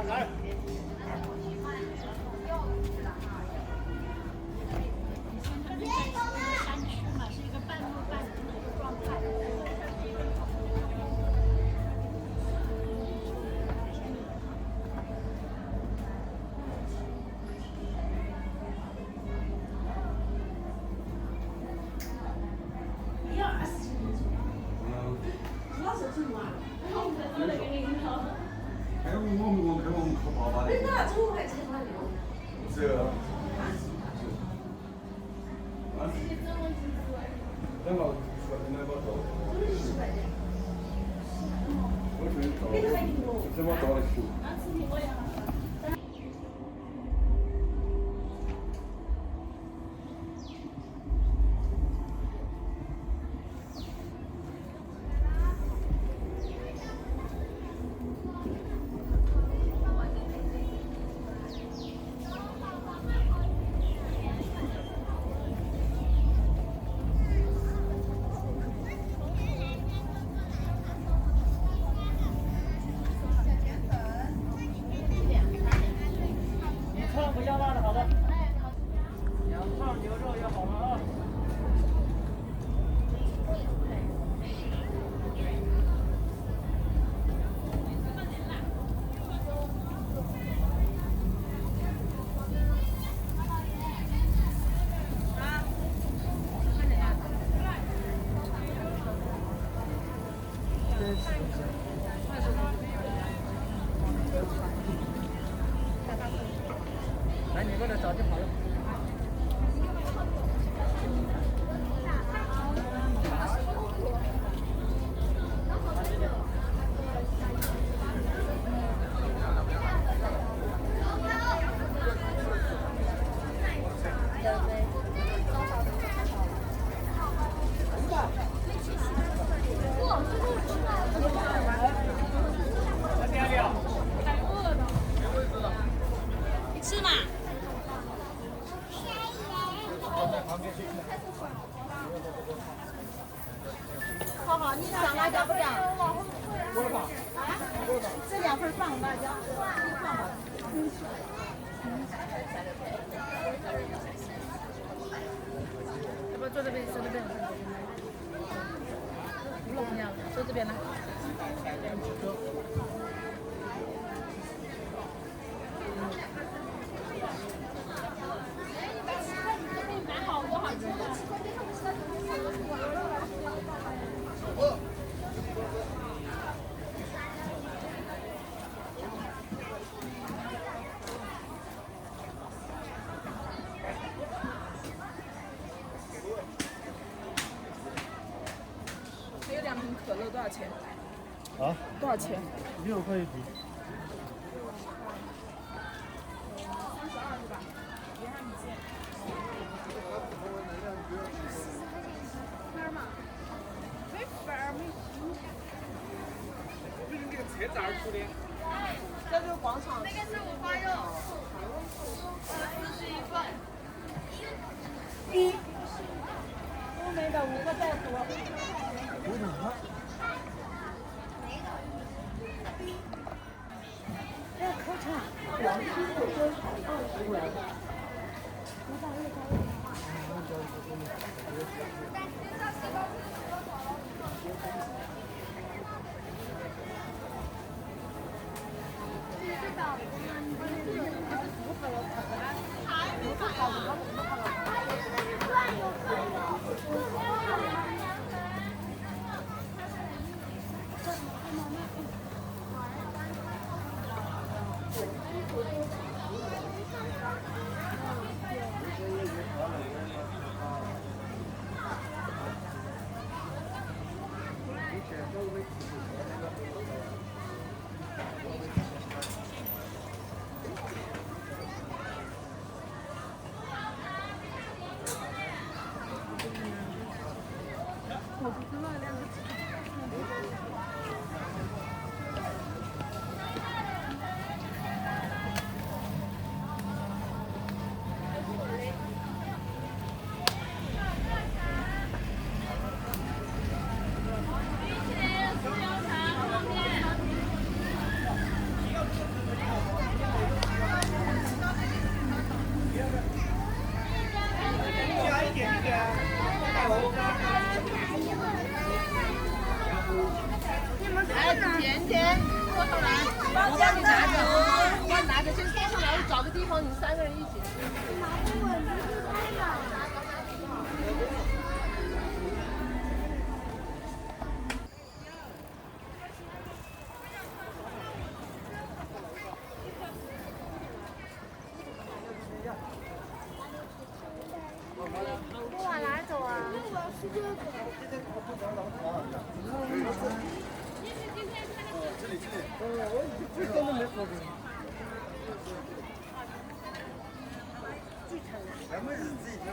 来，你过来找就好了。吃嘛？好好，你上辣椒不酱？多少？啊？这2份放辣椒，放吧。要不要坐这边？坐这边。不一样，坐这边来。还有2瓶可乐，多少钱？啊？多少钱6块1瓶。32是吧？别让你见。粉嘛？没粉儿，没。你这个车咋出的？这就是广场。那个是五花肉，41份。欧美的5个袋鼠。这可产。2批货多产20元。我不知道2个。冰淇淋、酥油茶。地方你3个人一起吃。我往哪走啊？是这个。这里。我这根本没说过。咱们是自己跳。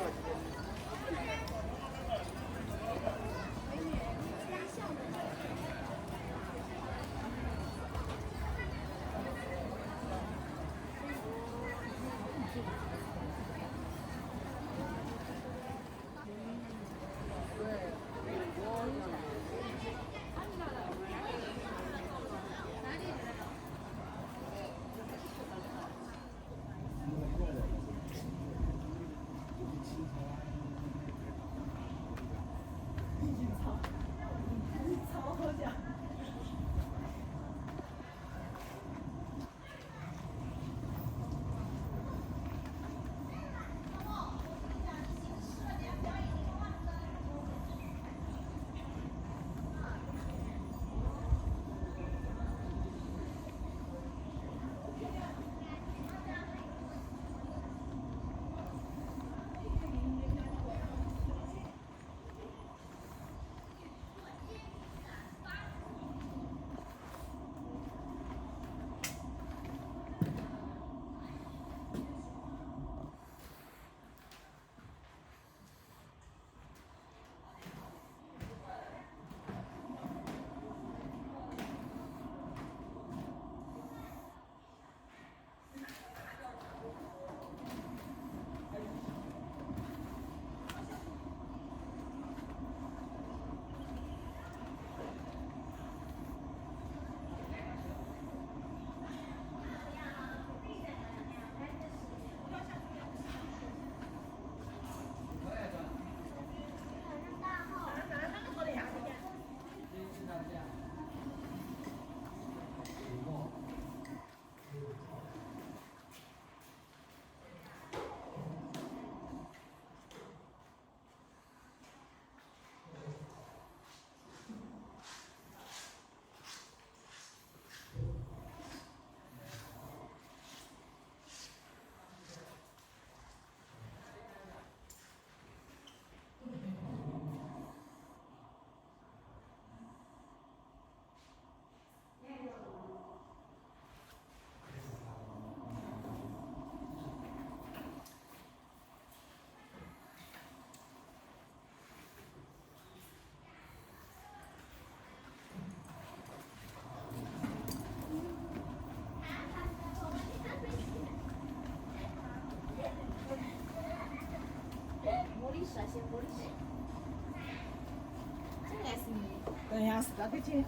等一下，是那个钱。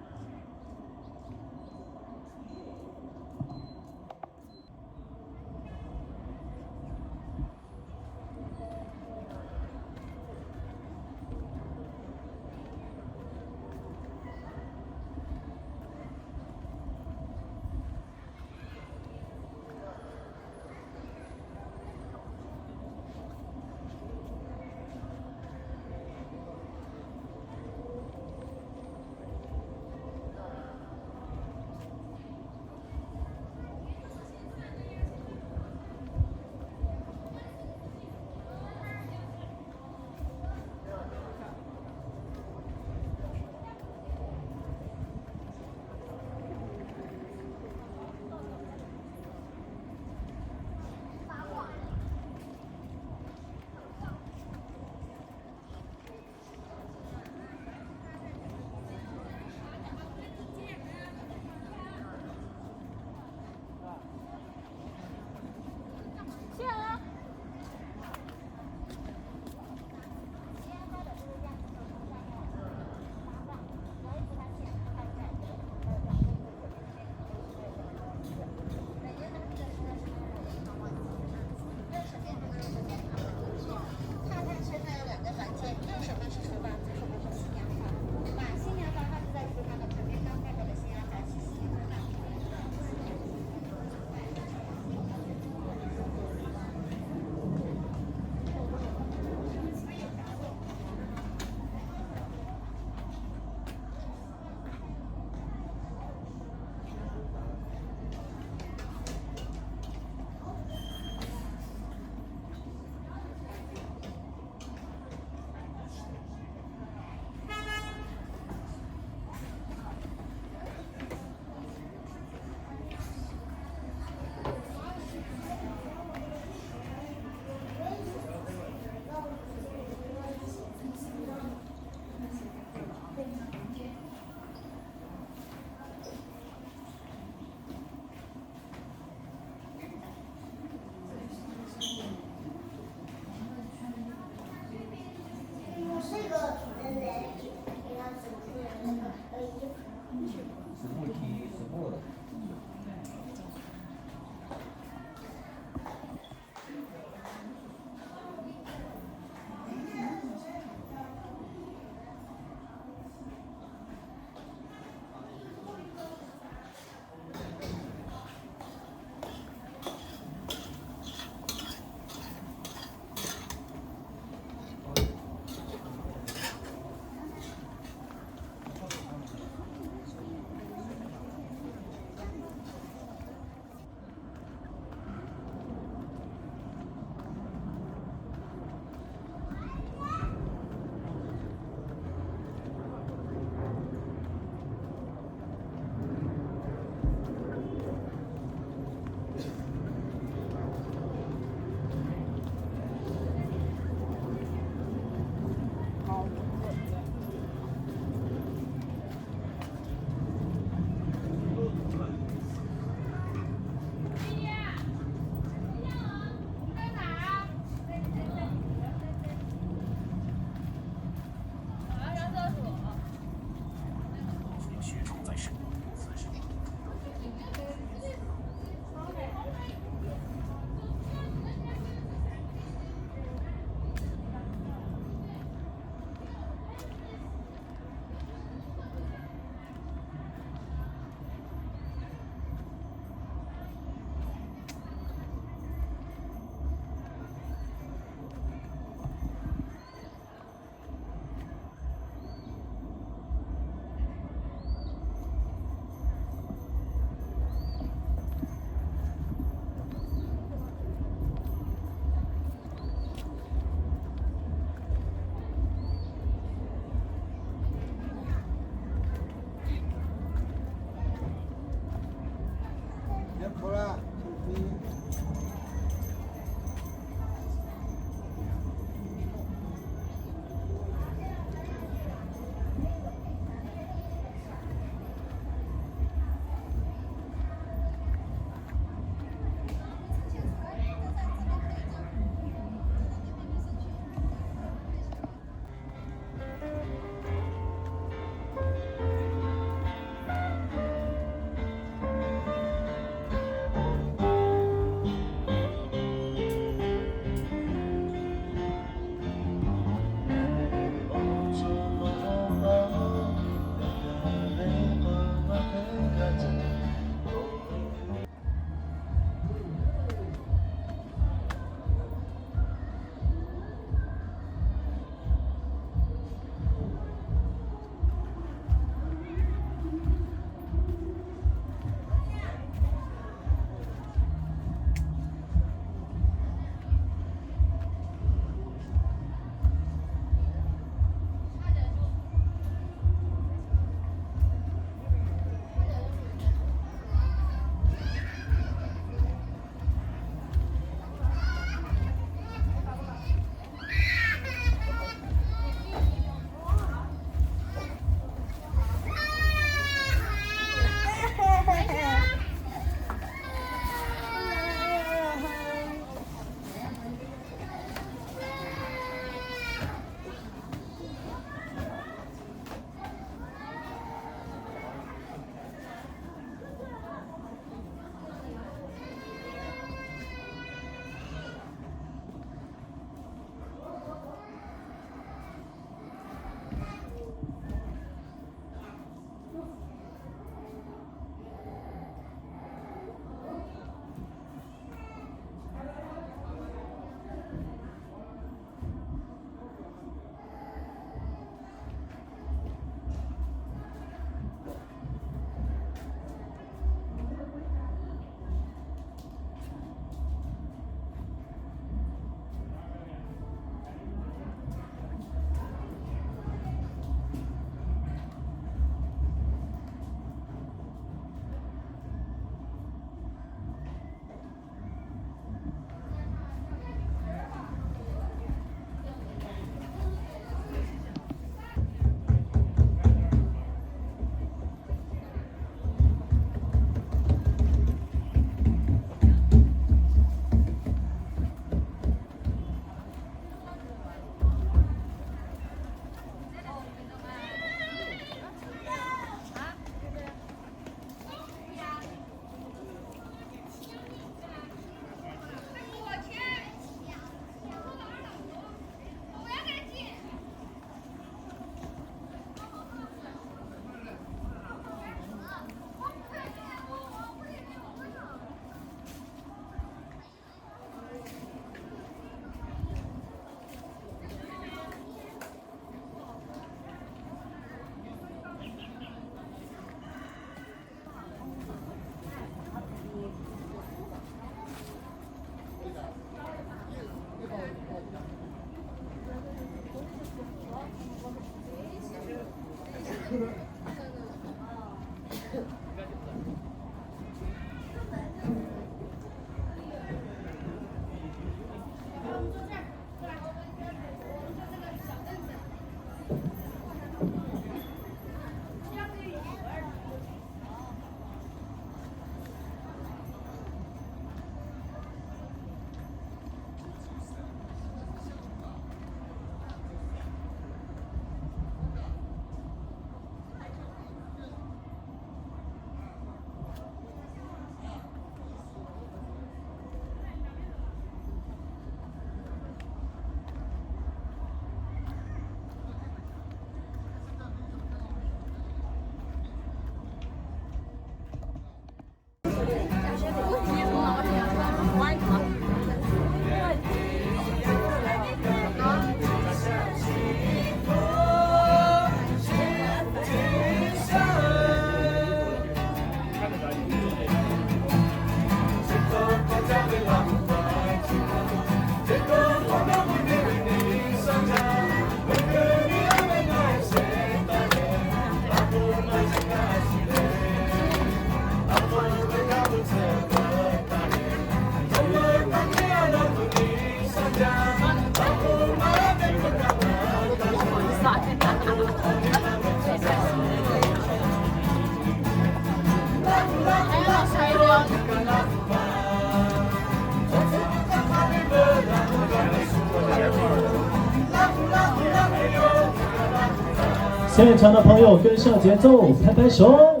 现场的朋友跟上节奏，拍拍手。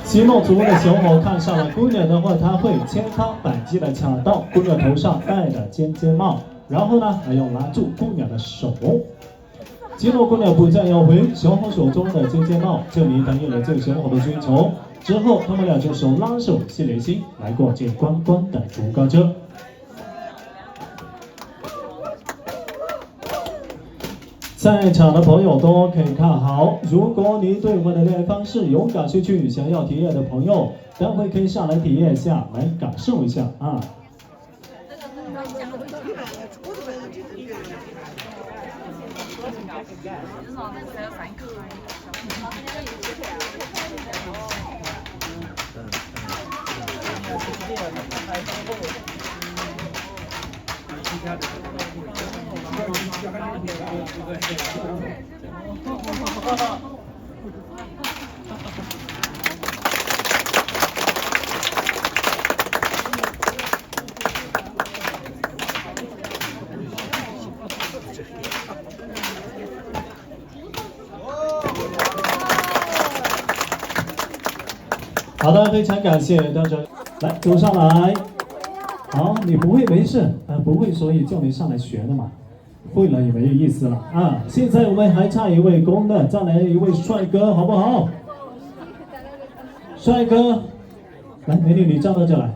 积木族的小伙看上了姑娘的话，他会千方百计的抢到姑娘头上戴的尖尖帽，然后呢还要拉住姑娘的手。积木姑娘不再要回小伙手中的尖尖帽，证明答应了这个小伙的追求。之后，他们俩就手拉手系连心，来过这观光的竹高车。在场的朋友都可以看好，如果你对我的恋爱方式有感兴趣，想要体验的朋友，待会可以上来体验一下，来感受一下啊。好的，非常感谢大家，来走上来。好，你不会没事，不会所以叫你上来学的嘛，会了也没有意思了啊。现在我们还差一位公的，再来一位帅哥，好不好？帅哥，来，美女你站到这来，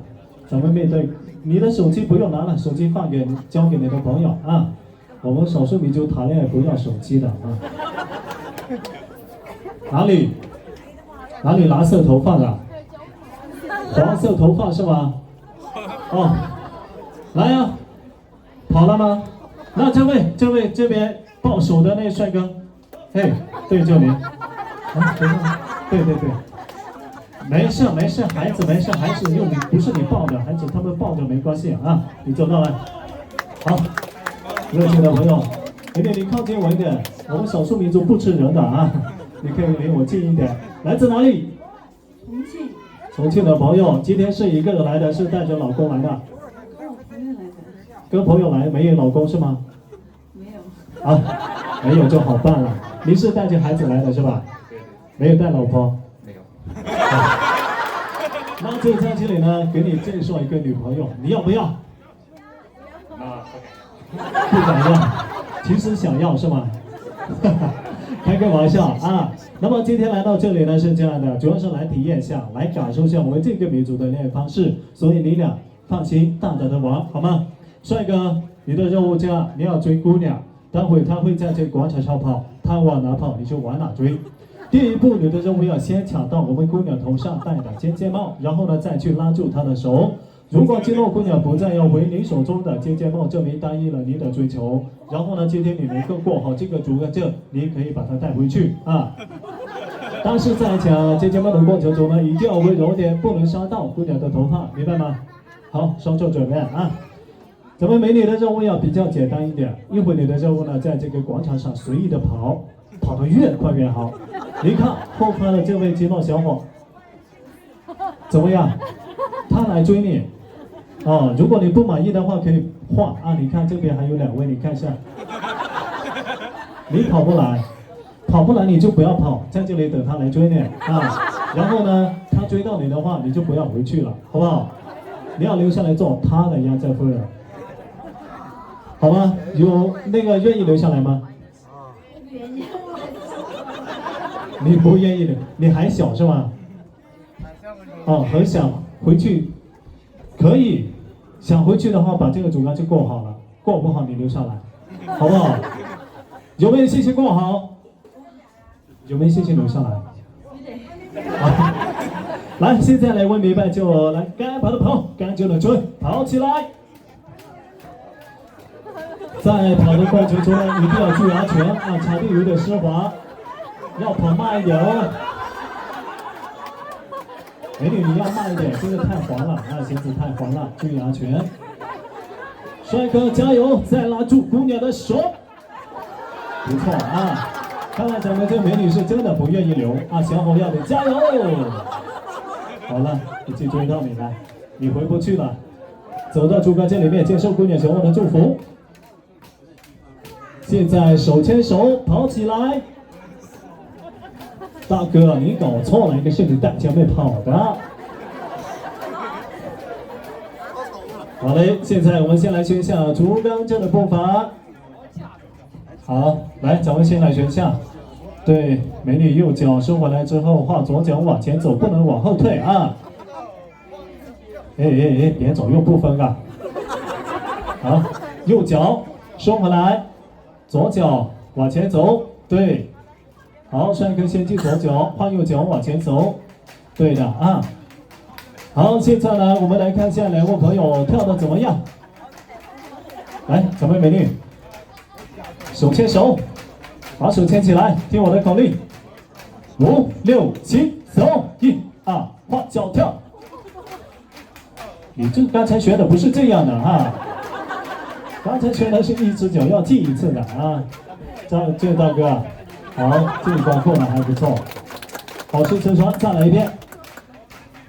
咱们面对你的手机不用拿了，手机交给你的朋友啊。我们少数民族谈恋爱不要手机的啊。哪里蓝色头发啊？黄色头发是吗？哦，来呀、啊，跑了吗？那这位这边抱手的那帅哥，嘿，对，就您。啊，等一下，对，没事，孩子没事，孩子用你不是你抱的，孩子他们抱着没关系啊。你走到来，好，热情的朋友，美女你靠近我一点，我们少数民族不吃人的啊，你可以离我近一点。来自哪里？重庆的朋友，今天是一个人来的，是带着老公来的？跟朋友来，没有老公是吗？没有。啊，没有就好办了。您是带着孩子来的是吧？没有带老婆？没有。那就在这里呢，给你介绍一个女朋友，你要不要？啊，不敢要，其实想要是吗？开个玩笑啊。那么今天来到这里呢是这样的，主要是来体验一下，来感受一下我们这个民族的恋爱方式，所以你俩放心大胆的玩好吗？帅哥，你的任务这样，你要追姑娘，待会他会在这个广场上跑，他往哪跑你就往哪追。第一步，你的任务要先抢到我们姑娘头上戴的尖尖帽，然后呢再去拉住她的手。如果今后姑娘不再要回你手中的尖尖帽，证明答应了你的追求。然后呢，今天你能够过好这个主干证，你可以把它带回去啊。但是在抢尖尖帽的过程中呢，一定要温柔点，不能伤到姑娘的头发，明白吗？好，双手准备啊。咱们美女的任务要比较简单一点，一会儿你的任务呢，在这个广场上随意的跑，跑得越快越好。你看后方的这位肌肉小伙，怎么样？他来追你，哦，如果你不满意的话，可以换啊。你看这边还有2位，你看一下。你跑不来，跑不来你就不要跑，在这里等他来追你啊。然后呢，他追到你的话，你就不要回去了，好不好？你要留下来做他的压寨夫人，好吗？有那个愿意留下来吗？你不愿意留，你还小是吗？哦，很想回去，可以，想回去的话，把这个主干就过好了，过不好你留下来，好不好？有没有信心过好？有没有信心留下来？好，来，现在来问明白就来，该跑的跑，该追的追，跑起来！在跑的过程中呢，一定要注意安全啊，场地有点湿滑。要跑慢一点哦，美女你要慢一点，这个太滑了，那鞋子太滑了，注意安全。帅哥加油，再拉住姑娘的手，不错啊！看来咱们这美女是真的不愿意留啊，小伙要得加油！好了，已经追到你了，你回不去了，走到主干这里面接受姑娘小伙的祝福。现在手牵手跑起来。大哥，你搞错了，一个是你带前面跑的。好嘞，现在我们先来学一下竹竿这的步伐。好，来，咱们先来学一下。对，美女右脚收回来之后，画左脚往前走，不能往后退啊。哎，别左右不分啊。好，右脚收回来，左脚往前走，对。好，帅哥先进左脚，换右脚往前走，对的啊。好，现在呢，我们来看一下2位朋友跳的怎么样。来，咱们美女，手牵手，把手牵起来，听我的口令，5、6、7，走，1、2，换脚跳。你这刚才学的不是这样的哈，刚才学的是1只脚要进1次的啊。这位大哥。好，这一关过得还不错，保持沉船，再来一遍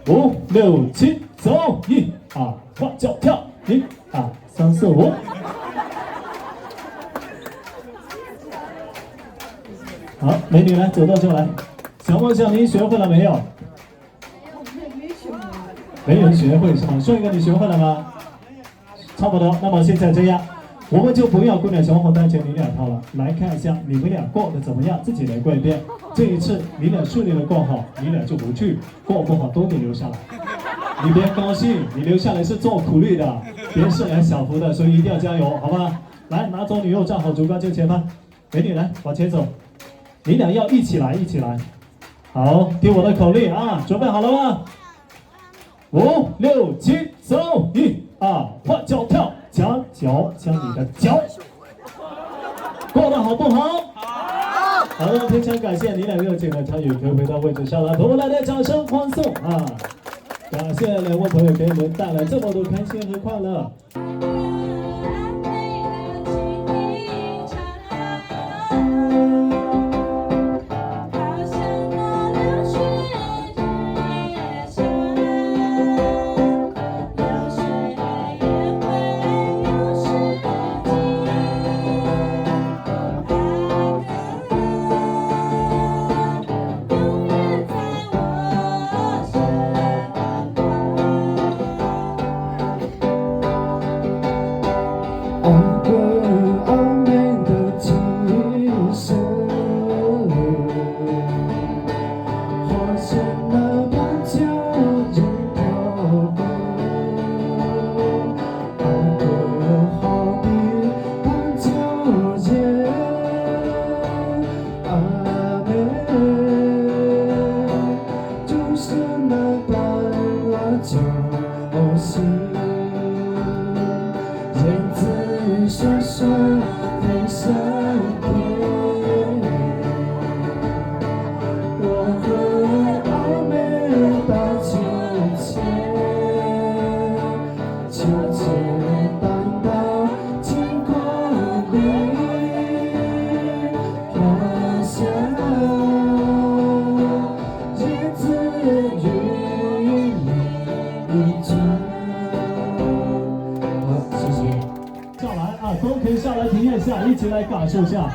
，5、6、7，走，1、2，换脚跳，1、2、3、4、5。好，美女来，走到这来，小梦想你学会了没有？没有学会是吗？帅哥，你学会了吗？差不多，那么现在这样。我们就不要姑娘小伙带着你俩套了，来看一下你们俩过得怎么样，自己来过一遍。这一次你俩顺利的过好，你俩就回去；过不好都得留下来。你别高兴，你留下来是做苦力的，别是来享福的，所以一定要加油，好吧？来，拿走女友，站好竹竿正前方，美女来往前走，你俩要一起来，一起来。好，听我的口令啊，准备好了吗？5、6、7，走！1、2，换脚跳。将脚将你的脚过得好不好？好。好的，非常感谢你俩热情的参与，可以回到位置上来，朋友们来掌声欢送啊！感谢2位朋友给我们带来这么多开心和快乐。是那么久就漂泊，爱的好比荡秋千，阿妹，就是那般啊就行，燕子双双飞上天。我和阿妹荡秋千，秋千荡到晴空里，花香叶子与你转。好，谢谢。下来啊，都可以下来体验一下，一起来感受一下。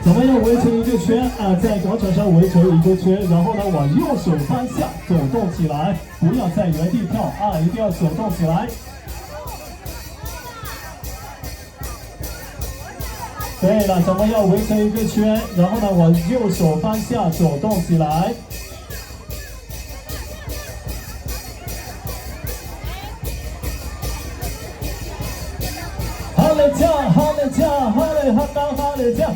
怎么样围成一个圈啊？在广场上围成一个圈，然后呢，往右手方向走动起来，不要在原地跳啊，一定要走动起来。对了，怎么样围成一个圈，然后呢，往右手方向走动起来。哈嘞叫，哈嘞叫，哈嘞哈当哈嘞叫。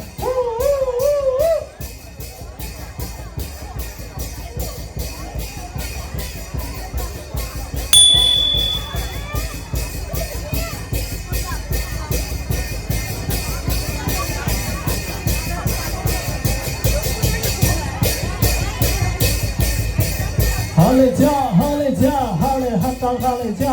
哈嘞叫，哈嘞叫，哈嘞哈当哈嘞叫。